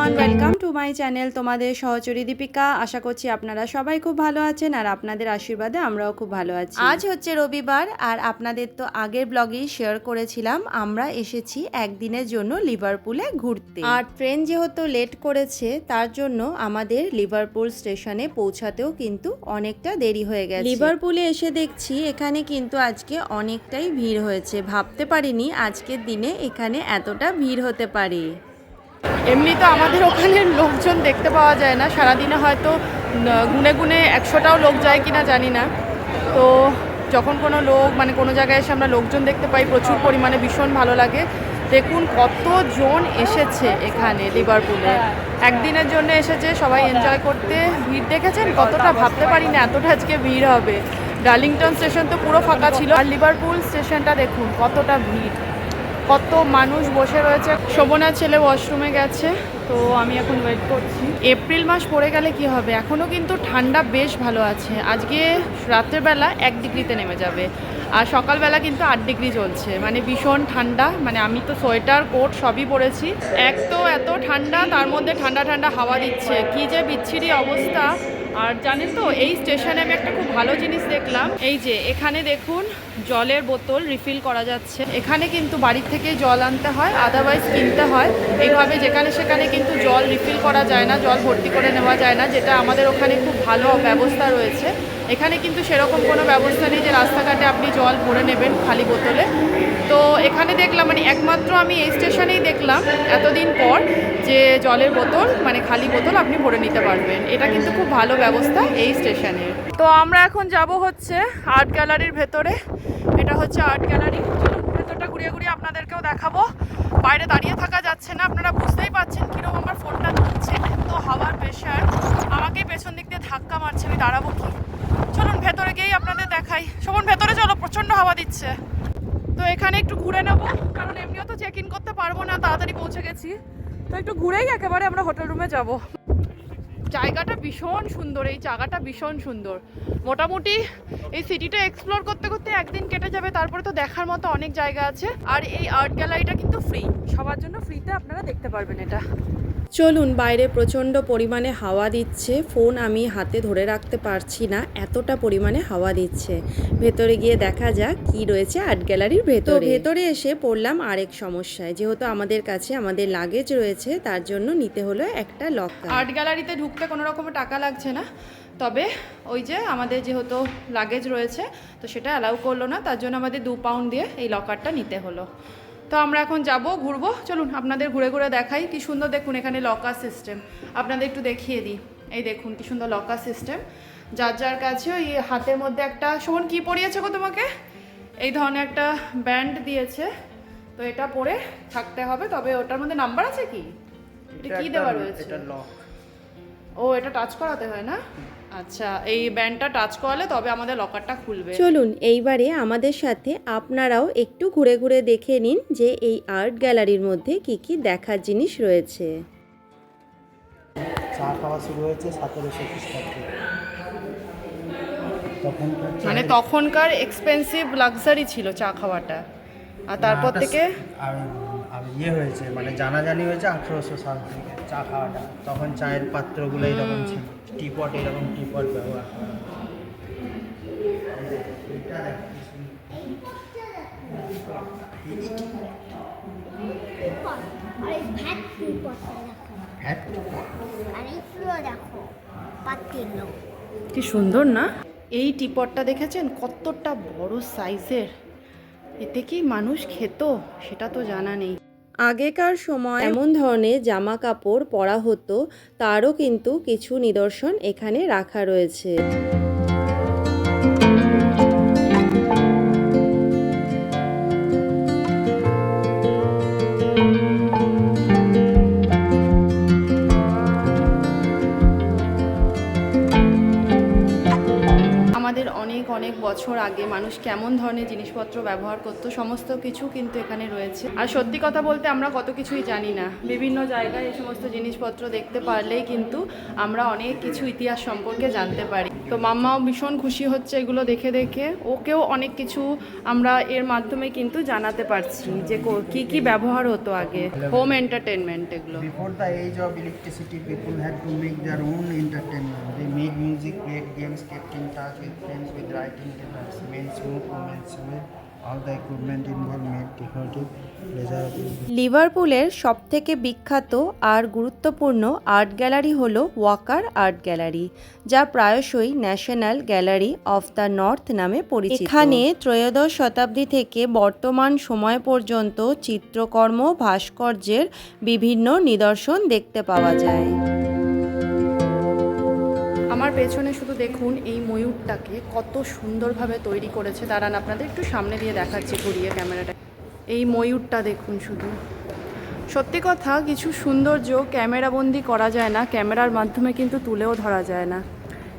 Everyone, welcome to my channel. তোমাদের সহচরী দীপিকা। আশা করছি আপনারা সবাই খুব ভালো আছেন আর আপনাদের আশীর্বাদে আমরাও খুব ভালো আছি। আজ হচ্ছে রবিবার আর আপনাদের তো আগের ব্লগেই শেয়ার করেছিলাম আমরা এসেছি একদিনের জন্য লিভারপুলে ঘুরতে। আর ট্রেন যেহেতু লেট করেছে তার জন্য আমাদের লিভারপুল স্টেশনে পৌঁছাতেও কিন্তু অনেকটা দেরি হয়ে গেছে। লিভারপুলে এসে দেখছি এখানে কিন্তু আজকে অনেকটাই ভিড় হয়েছে। ভাবতে পারিনি আজকের দিনে এখানে এতটা ভিড় হতে পারে। এমনি তো আমাদের ওখানে লোকজন দেখতে পাওয়া যায় না, সারাদিনে হয়তো গুনে গুনে 100টাও লোক যায় কিনা জানি না। তো যখন কোনো লোক মানে কোনো জায়গায় এসে আমরা লোকজন দেখতে পাই প্রচুর পরিমাণে, ভীষণ ভালো লাগে। দেখুন কতজন এসেছে এখানে লিভারপুলে, একদিনের জন্য এসেছে সবাই এনজয় করতে। ভিড় দেখেছেন কতটা, ভাবতে পারি না এতটা আজকে ভিড় হবে। ডার্লিংটন স্টেশন তো পুরো ফাঁকা ছিল, আর লিভারপুল স্টেশনটা দেখুন কতটা ভিড়, কত মানুষ বসে রয়েছে। শোভনার ছেলে ওয়াশরুমে গেছে, তো আমি এখন ওয়েট করছি। এপ্রিল মাস পড়ে গেলে কি হবে, এখনও কিন্তু ঠান্ডা বেশ ভালো আছে। আজকে রাত্রেবেলা 1 ডিগ্রিতে নেমে যাবে, আর সকালবেলা কিন্তু 8 ডিগ্রি চলছে, মানে ভীষণ ঠান্ডা। মানে আমি তো সোয়েটার কোট সবই পরেছি। এক তো এত ঠান্ডা, তার মধ্যে ঠান্ডা ঠান্ডা হাওয়া দিচ্ছে, কি যে বিচ্ছিরি অবস্থা। আর জানেন তো এই স্টেশনে আমি একটা খুব ভালো জিনিস দেখলাম, এই যে এখানে দেখুন জলের বোতল রিফিল করা যাচ্ছে। এখানে কিন্তু বাড়ির থেকে জল আনতে হয়, আদারওয়াইজ কিনতে হয়। এইভাবে যেখানে সেখানে কিন্তু জল রিফিল করা যায় না, জল ভর্তি করে নেওয়া যায় না, যেটা আমাদের ওখানে খুব ভালো ব্যবস্থা রয়েছে। এখানে কিন্তু সেরকম কোনো ব্যবস্থা নেই যে রাস্তাঘাটে আপনি জল ভরে নেবেন খালি বোতলে। তো এখানে দেখলাম, মানে একমাত্র আমি এই স্টেশনেই দেখলাম এতদিন পর যে জলের বোতল মানে খালি বোতল আপনি ভরে নিতে পারবেন। এটা কিন্তু খুব ভালো ব্যবস্থা এই স্টেশনের। তো আমরা এখন যাব হচ্ছে আর্ট গ্যালারির ভেতরে। এটা হচ্ছে আর্ট গ্যালারি, ভেতরটা ঘুরিয়ে ঘুরিয়ে আপনাদেরকেও দেখাবো। বাইরে দাঁড়িয়ে থাকা যাচ্ছে না, আপনারা বুঝতেই পারছেন কিরকম আমার ফোনটা দুলছে, এত হাওয়ার প্রেশার, আমাকে পেছন দিক দিয়ে ধাক্কা মারছে, আমি দাঁড়াবো কি। চলুন ভেতরে গিয়েই আপনাদের দেখাই। শোভন ভেতরে চলো, প্রচণ্ড হাওয়া দিচ্ছে। তো এখানে একটু ঘুরে নেবো, কারণ এমনিও তো চেক ইন করতে পারবো না, তাড়াতাড়ি পৌঁছে গেছি। তো একটু ঘুরেই একেবারে আমরা হোটেল রুমে যাব। জায়গাটা ভীষণ সুন্দর, এই জায়গাটা ভীষণ সুন্দর। মোটামুটি এই সিটিটা এক্সপ্লোর করতে করতে একদিন কেটে যাবে, তারপরে তো দেখার মতো অনেক জায়গা আছে। আর এই আর্ট গ্যালারিটা কিন্তু ফ্রি, সবার জন্য ফ্রিতে আপনারা দেখতে পারবেন এটা। চলুন, বাইরে প্রচণ্ড পরিমাণে হাওয়া দিচ্ছে, ফোন আমি হাতে ধরে রাখতে পারছি না, এতটা পরিমাণে হাওয়া দিচ্ছে। ভেতরে গিয়ে দেখা যাক কি রয়েছে আর্ট গ্যালারির ভেতরে। ভেতরে এসে পড়লাম আরেক সমস্যায়, যেহেতু আমাদের কাছে আমাদের লাগেজ রয়েছে তার জন্য নিতে হলো একটা লকার। আর্ট গ্যালারিতে ঢুকতে কোনো রকমের টাকা লাগছে না, তবে ওই যে আমাদের যেহেতু লাগেজ রয়েছে তো সেটা অ্যালাউ করলো না, তার জন্য আমাদের 2 পাউন্ড দিয়ে এই লকারটা নিতে হলো। তো আমরা এখন যাব, ঘুরবো। চলুন আপনাদের ঘুরে ঘুরে দেখাই কি সুন্দর। দেখুন এখানে লকার সিস্টেম, আপনাদের একটু দেখিয়ে দিই। এই দেখুন কি সুন্দর লকার সিস্টেম, যার যার কাছে ওই হাতের মধ্যে একটা, শোভন কি পরিয়েছে গো তোমাকে, এই ধরনের একটা ব্যান্ড দিয়েছে, তো এটা পরে থাকতে হবে। তবে ওটার মধ্যে নাম্বার আছে কি, এটা কি দেওয়া রয়েছে? ও এটা টাচ করাতে হয় না? আচ্ছা, এই ব্যান্ডটা টাচ করালে তবে আমাদের লকারটা খুলবে। চলুন এইবারে আমাদের সাথে আপনারাও একটু ঘুরে ঘুরে দেখে নিন যে এই আর্ট গ্যালারির মধ্যে কি কি দেখার জিনিস রয়েছে। চা খাওয়া শুরু হয়েছে 1700 খ্রিস্টাব্দে। মানে তখনকার এক্সপেন্সিভ লাক্সারি ছিল চা খাওয়াটা, আর তারপর থেকে আর ইয়ে হয়েছে, মানে জানাজানি হয়েছে 1800 সাল থেকে চা খাওয়াটা। তখন চায়ের পাত্রগুলো এইরকম ছিল, টিপট, এরকম টিপট ব্যবহার করা। কি সুন্দর না এই টিপটটা, দেখেছেন কতটা বড় সাইজের, এতে কি মানুষ খেত সেটা তো জানা নেই। আগেকার সময় এমন ধরনের জামা কাপড় পরা হতো তারও কিন্তু কিছু নিদর্শন এখানে রাখা রয়েছে। আমাদের অনেক অনেক বছর আগে মানুষ কেমন ধরনের জিনিসপত্র ব্যবহার করতো সমস্ত কিছু কিন্তু এখানে রয়েছে। আর সত্যি কথা বলতে আমরা কত কিছুই জানি না, বিভিন্ন জায়গায় এই সমস্ত জিনিসপত্র দেখতে পারলেই কিন্তু আমরা অনেক কিছু ইতিহাস সম্পর্কে জানতে পারি। তো তো মাম্মাও ভীষণ খুশি হচ্ছে এগুলো দেখে দেখে, ওকেও অনেক কিছু আমরা এর মাধ্যমে কিন্তু জানাতে পারছি যে কি কি ব্যবহার হতো আগে, হোম এন্টারটেনমেন্ট এগুলো। Before the age of electricity, people had to make their own entertainment. They made music, played games, kept in touch with friends, with writing letters, men's smoke, women's smoke. All the equipment involved made decorative pleasurable. লিভারপুলের সবথেকে বিখ্যাত আর গুরুত্বপূর্ণ art gallery হলো Waker art gallery, যা প্রায়শই national gallery of the north নামে পরিচিত। এখানে ত্রয়োদশ শতাব্দী থেকে বর্তমান সময় পর্যন্ত চিত্রকর্ম, ভাস্কর্যের বিভিন্ন নিদর্শন দেখতে পাওয়া যায়। আমার পেছনে শুধু দেখুন এই ময়ূরটাকে কত সুন্দরভাবে তৈরি করেছে। দাঁড়ান আপনাদের একটু সামনে দিয়ে দেখাচ্ছি ঘুরিয়ে ক্যামেরাটা। এই ময়ূরটা দেখুন শুধু। সত্যি কথা, কিছু সৌন্দর্য ক্যামেরাবন্দি করা যায় না, ক্যামেরার মাধ্যমে কিন্তু তুলেও ধরা যায় না,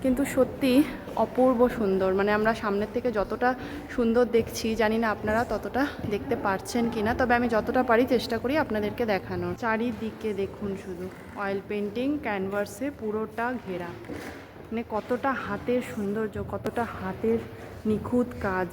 কিন্তু সত্যি অপূর্ব সুন্দর। মানে আমরা সামনের থেকে যতটা সুন্দর দেখছি, জানি না আপনারা ততটা দেখতে পারছেন কি না, তবে আমি যতটা পারি চেষ্টা করি আপনাদেরকে দেখানোর। চারিদিকে দেখুন শুধু অয়েল পেন্টিং, ক্যানভাসে পুরোটা ঘেরা, মানে কতটা হাতের সৌন্দর্য, কতটা হাতের নিখুঁত কাজ।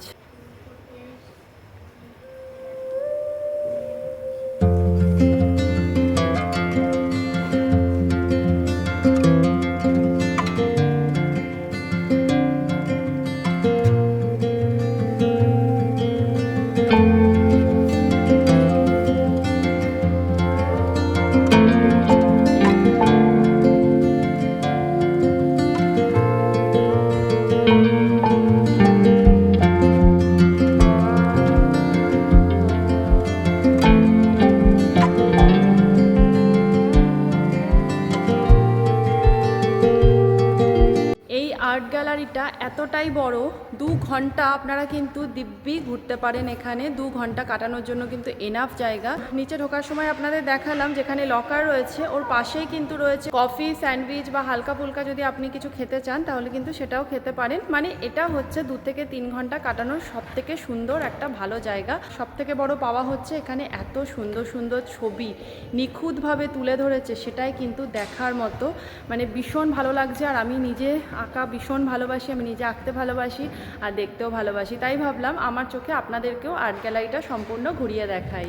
আর্ট গ্যালারিটা এতটাই বড়, 2 ঘন্টা আপনারা কিন্তু দিব্যি ঘুরতে পারেন এখানে। 2 ঘন্টা কাটানোর জন্য কিন্তু এনাফ জায়গা। নিচে ঢোকার সময় আপনাদের দেখালাম যেখানে লকার রয়েছে, ওর পাশেই কিন্তু রয়েছে কফি, স্যান্ডউইচ বা হালকা ফুলকা যদি আপনি কিছু খেতে চান তাহলে কিন্তু সেটাও খেতে পারেন। মানে এটা হচ্ছে 2 থেকে 3 ঘন্টা কাটানোর সব থেকে সুন্দর একটা ভালো জায়গা। সব থেকে বড় পাওয়া হচ্ছে এখানে এত সুন্দর সুন্দর ছবি নিখুঁতভাবে তুলে ধরেছে, সেটাই কিন্তু দেখার মতো। মানে ভীষণ ভালো লাগছে। আর আমি নিজে আঁকা ভীষণ ভালোবাসি, আমি নিজে আঁকতে ভালোবাসি আর দেখতেও ভালোবাসি, তাই ভাবলাম আমার চোখে আপনাদেরকেও আর্ট গ্যালারিটা সম্পূর্ণ ঘুরিয়ে দেখাই।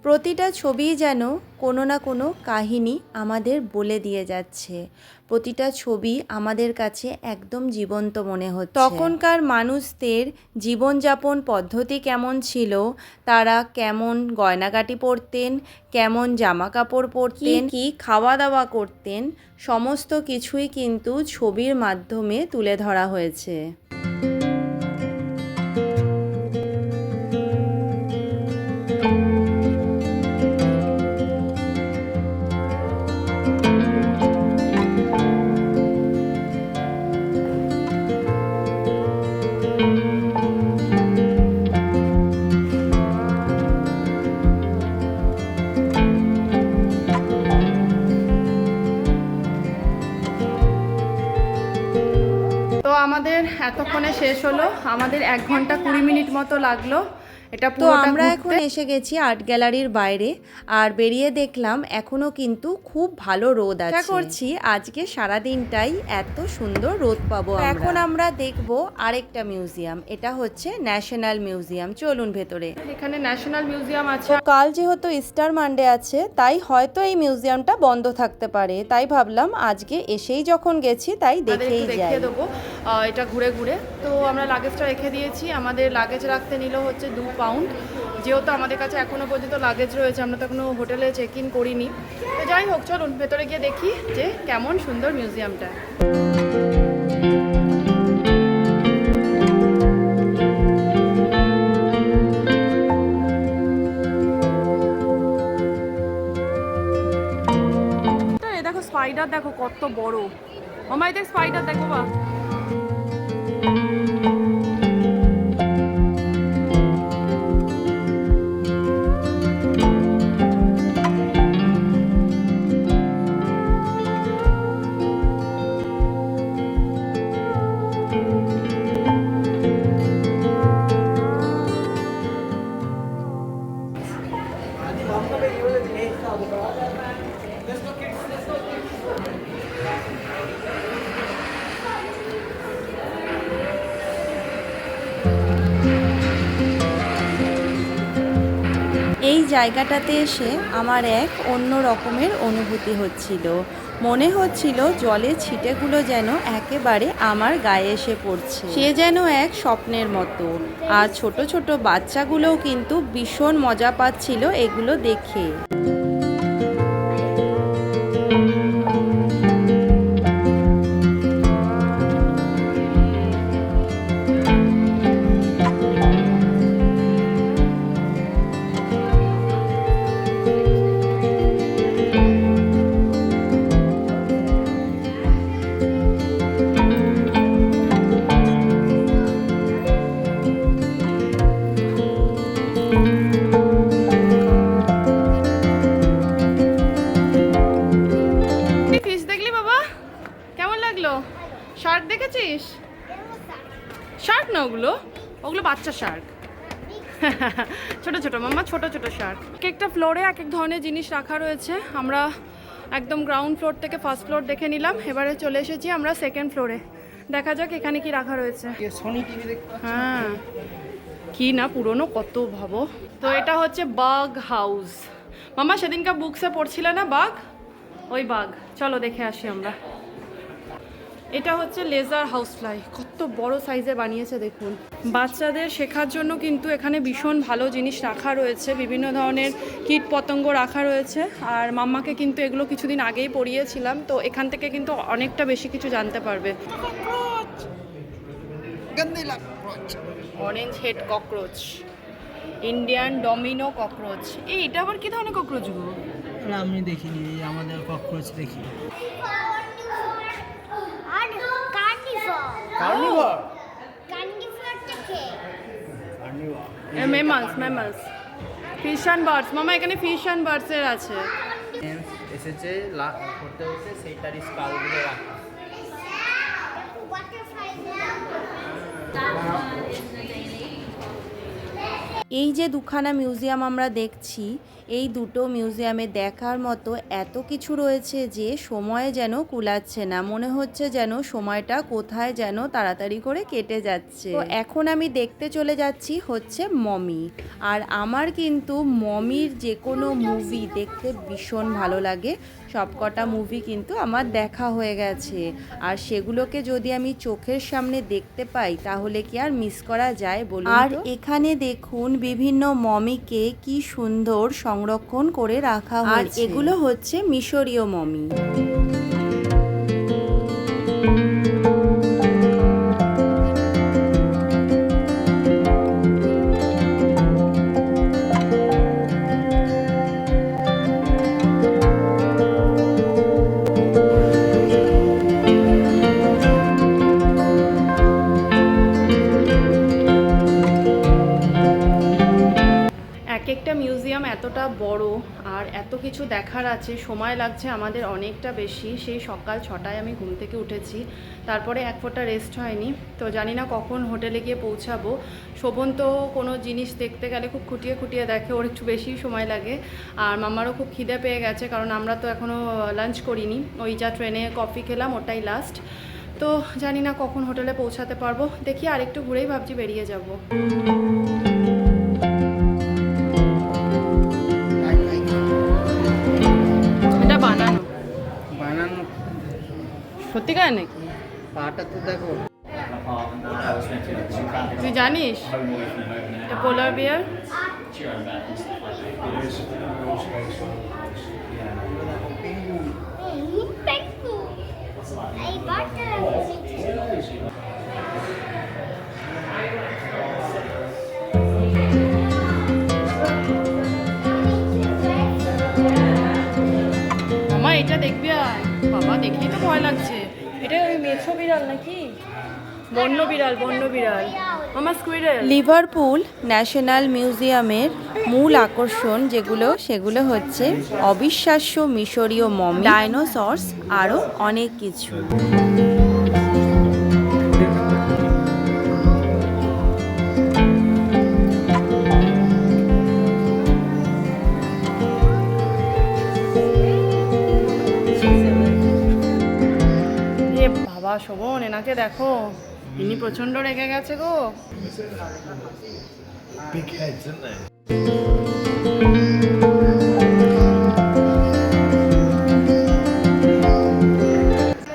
প্রতিটা ছবিই যেন কোনো না কোনো কাহিনী আমাদের বলে দিয়ে যাচ্ছে। প্রতিটা ছবি আমাদের কাছে একদম জীবন্ত মনে হচ্ছে। তখনকার মানুষদের জীবনযাপন পদ্ধতি কেমন ছিল, তারা কেমন গয়নাগাটি পরতেন, কেমন জামা কাপড় পরতেন, কি খাওয়া দাওয়া করতেন, সমস্ত কিছুই কিন্তু ছবির মাধ্যমে তুলে ধরা হয়েছে। তো আমাদের এতক্ষণে শেষ হলো, আমাদের 1 ঘন্টা 20 মিনিট মতো লাগলো এটা তো পুরোটা আমরা ঘুরতে। এখন এসে গেছি আর্ট গ্যালারির বাইরে, আর বেরিয়ে দেখলাম এখনো কিন্তু খুব ভালো রোদ আছে। আশা করছি আজকে সারা দিনটাই এত সুন্দর রোদ পাবো। এখন আমরা দেখব আরেকটা মিউজিয়াম, এটা হচ্ছে ন্যাশনাল মিউজিয়াম। চলুন ভেতরে। এখানে ন্যাশনাল মিউজিয়াম আছে। কাল যেহেতু ইস্টার মানডে আছে, তাই হয়তো এই মিউজিয়ামটা বন্ধ থাকতে পারে, তাই ভাবলাম আজকে এসেই যখন গেছি তাই দেখেই যাই। দেখিয়ে দেবো এটা ঘুরে ঘুরে। তো আমরা লাগেজটা রেখে দিয়েছি, আমাদের লাগেজ রাখতে নিল হচ্ছে 2 পাউন্ড। যেহেতু আমাদের কাছে এখনো পর্যন্ত লাগেজ রয়েছে, আমরা তো এখনো হোটেলে চেক ইন করিনি। তো যাই হোক, চলুন ভেতরে গিয়ে দেখি যে কেমন সুন্দর মিউজিয়ামটা। স্পাইডার দেখো কত বড়। মামা এদের স্পাইডার দেখো বা। এই জায়গাটাতে এসে আমার এক অন্য রকমের অনুভূতি হচ্ছিল। মনে হচ্ছিল জলের ছিটেগুলো যেন একেবারে আমার গায়ে এসে পড়ছে, সে যেন এক স্বপ্নের মতো। আর ছোট ছোট বাচ্চাগুলোও কিন্তু ভীষণ মজা পাচ্ছিল এগুলো দেখে। ফিশ দেখলি বাবা, কেমন লাগলো? শার্ক দেখেছিস? শার্ক না ওগুলো, ওগুলো বাচ্চা শার্ক। ছোট ছোট মাম্মা, ছোট ছোট শার্ক। এক একটা ফ্লোরে এক এক ধরনের জিনিস রাখা রয়েছে। আমরা একদম গ্রাউন্ড ফ্লোর থেকে ফার্স্ট ফ্লোর দেখে নিলাম, এবারে চলে এসেছি আমরা সেকেন্ড ফ্লোরে। দেখা যাক এখানে কি রাখা রয়েছে। সোনি টিভি দেখতে পাচ্ছ? হ্যাঁ, কি না পুরনো কত ভাবো। তো এটা হচ্ছে বাগ হাউস। মামা সেদিনকার বুকসে পড়ছিল না বাঘ, ওই বাঘ। চলো দেখে আসি আমরা। এটা হচ্ছে লেজার হাউস ফ্লাই, কত বড় সাইজে বানিয়েছে দেখুন। বাচ্চাদের শেখার জন্য কিন্তু এখানে ভীষণ ভালো জিনিস রাখা রয়েছে, বিভিন্ন ধরনের কীট পতঙ্গ রাখা রয়েছে। আর মাম্মাকে কিন্তু এগুলো কিছুদিন আগেই পড়িয়েছিলাম, তো এখান থেকে কিন্তু অনেকটা বেশি কিছু জানতে পারবে। Orange head cockroach, Indian domino cockroach. এটা আবার কি ধরনের ককরোচ গো? আমি দেখিনি, আমাদের ককরোচ দেখি। মেমালস ফিশ অ্যান্ড বার্ডস। মামা এখানে ফিশ অ্যান্ড বার্ডসের আছে। এসেছে করতে হচ্ছে সেইটারই স্কালগুলো রাখা। এই যে দুখানা মিউজিয়াম আমরা দেখছি, এই দুটো মিউজিয়ামে দেখার মতো এত কিছু রয়েছে যে সময় যেন কুলাচ্ছে না। মনে হচ্ছে যেন সময়টা কোথায় যেন তাড়াতাড়ি করে কেটে যাচ্ছে। তো এখন আমি দেখতে চলে যাচ্ছি হচ্ছে মমি। আর আমার কিন্তু মমির যে কোনো মুভি দেখতে ভীষণ ভালো লাগে। সবকটা মুভি কিন্তু আমার দেখা হয়ে গেছে, আর সেগুলোকে যদি আমি চোখের সামনে দেখতে পাই তাহলে কি আর মিস করা যায় বলুন? আর এখানে দেখুন বিভিন্ন মমিকে কি সুন্দর সংরক্ষণ করে রাখা হয়েছে। আর এগুলো হচ্ছে মিশরীয় মমি। একটা মিউজিয়াম এতটা বড় আর এত কিছু দেখার আছে, সময় লাগছে আমাদের অনেকটা বেশি। সেই সকাল 6টায় আমি ঘুম থেকে উঠেছি, তারপরে এক ফোঁটা রেস্ট হয়নি। তো জানি না কখন হোটেলে গিয়ে পৌঁছাবো। শোভন তো কোনো জিনিস দেখতে গেলে খুব খুঁটিয়ে খুঁটিয়ে দেখে, ওর একটু বেশি সময় লাগে। আর মাম্মারও খুব খিদে পেয়ে গেছে, কারণ আমরা তো এখনও লাঞ্চ করিনি। ওই যা ট্রেনে কফি খেলাম ওটাই লাস্ট। তো জানি না কখন হোটেলে পৌঁছাতে পারবো। দেখি আর একটু ঘুরেই ভাবছি বেরিয়ে যাব। বানানো সত্যিকার নাকি? পাটা তো দেখো। তুই জানিস এটা পোলার বিয়ার? মামা এটা দেখবি আর বাবা দেখেই তো ভয় লাগছে। এটা ওই মেছো বিড়াল নাকি? বন্য বিড়াল, বন্য বিড়াল। মামা স্কুইরেল। লিভারপুল ন্যাশনাল মিউজিয়ামের মূল আকর্ষণ সেগুলো হচ্ছে অবিশ্বাস্য মিশরীয় মমি, ডাইনোসরস, আরও অনেক কিছু। এ বাবা শোভন, এনাকে দেখো, ইনি প্রচন্ড রেগে গেছে গো। Big heads, aren't they?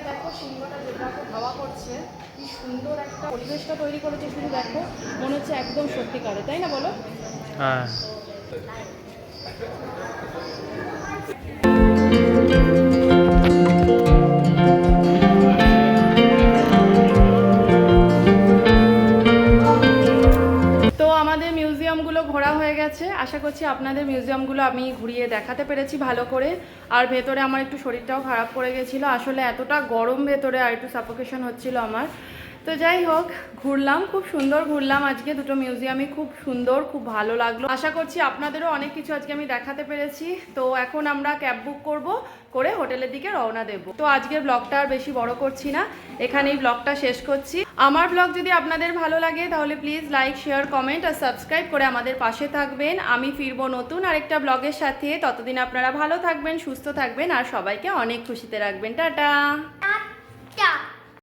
দেখো সিংহটা যেভাবে হাওয়া করছে, কি সুন্দর একটা পরিবেশটা তৈরি করেছে, শুধু দেখো মনে হচ্ছে একদম সত্যিকারে, তাই না বলো? হ্যাঁ। তো আমাদের মিউজিয়ামগুলো ঘোরা হয়ে গেছে। আশা করছি আপনাদের মিউজিয়ামগুলো আমি ঘুরিয়ে দেখাতে পেরেছি ভালো করে। আর ভেতরে আমার একটু শরীরটাও খারাপ করে গেছিলো, আসলে এতটা গরম ভেতরে, আর একটু সাফোকেশন হচ্ছিল আমার। তো যাই হোক, ঘুরলাম, খুব সুন্দর ঘুরলাম আজকে, দুটো মিউজিয়ামই খুব সুন্দর, খুব ভালো লাগলো। আশা করছি আপনাদেরও অনেক কিছু আজকে আমি দেখাতে পেরেছি। তো এখন আমরা ক্যাব বুক করে হোটেলের দিকে রওনা দেব। তো আজকের ব্লগটা আর বেশি বড় করছি না, এখানেই ব্লগটা শেষ করছি। আমার ব্লগ যদি আপনাদের ভালো লাগে তাহলে প্লিজ লাইক, শেয়ার, কমেন্ট আর সাবস্ক্রাইব করে আমাদের পাশে থাকবেন। আমি ফিরবো নতুন আরেকটা ব্লগের সাথে। ততদিন আপনারা ভালো থাকবেন, সুস্থ থাকবেন আর সবাইকে অনেক খুশিতে রাখবেন। টাটা।